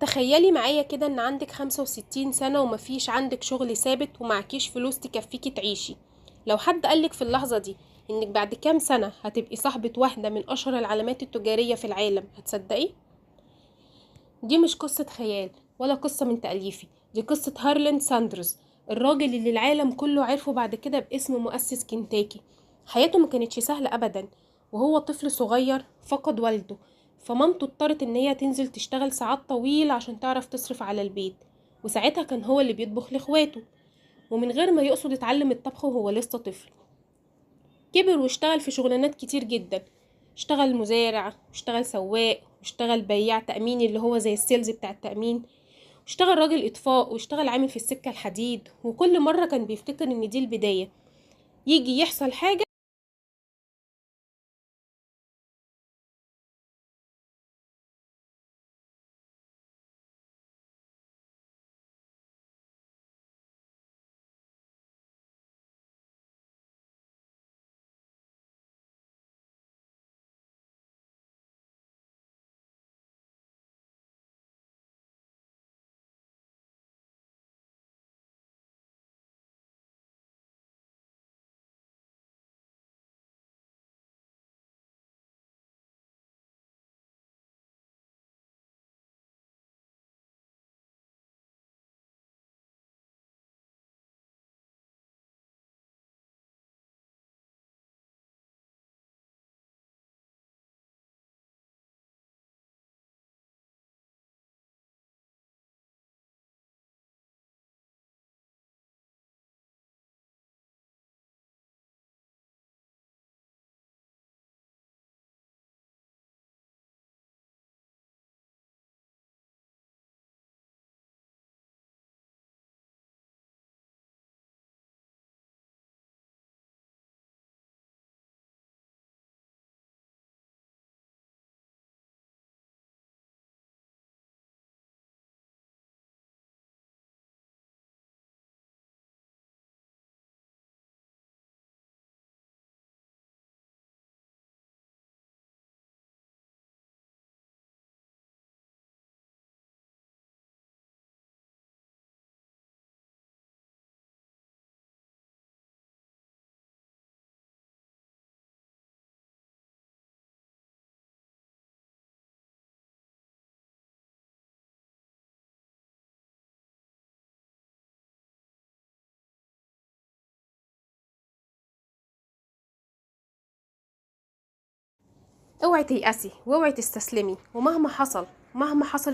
تخيلي معايا كده ان عندك 65 سنة ومفيش عندك شغل ثابت ومعكيش فلوس تكفيكي تعيشي. لو حد قالك في اللحظة دي انك بعد كام سنة هتبقي صاحبة واحدة من اشهر العلامات التجارية في العالم، هتصدقي؟ دي مش قصة خيال ولا قصة من تأليفي، دي قصة هارلاند ساندرز، الراجل اللي العالم كله عرفه بعد كده باسم مؤسس كنتاكي. حياته ما كانتش سهلة أبدا، وهو طفل صغير فقد والده، فمامته اضطرت ان هي تنزل تشتغل ساعات طويلة عشان تعرف تصرف على البيت، وساعتها كان هو اللي بيطبخ لاخواته، ومن غير ما يقصد اتعلم الطبخ وهو لسه طفل. كبر واشتغل في شغلانات كتير جدا، اشتغل مزارع واشتغل سواق واشتغل بياع تأمين اللي هو زي السيلز بتاع التأمين، واشتغل راجل إطفاء واشتغل عامل في السكة الحديد، وكل مرة كان بيفتكر ان دي البداية، يجي يحصل حاجة. اوعي تيأسي واوعي تستسلمي، ومهما حصل مهما حصل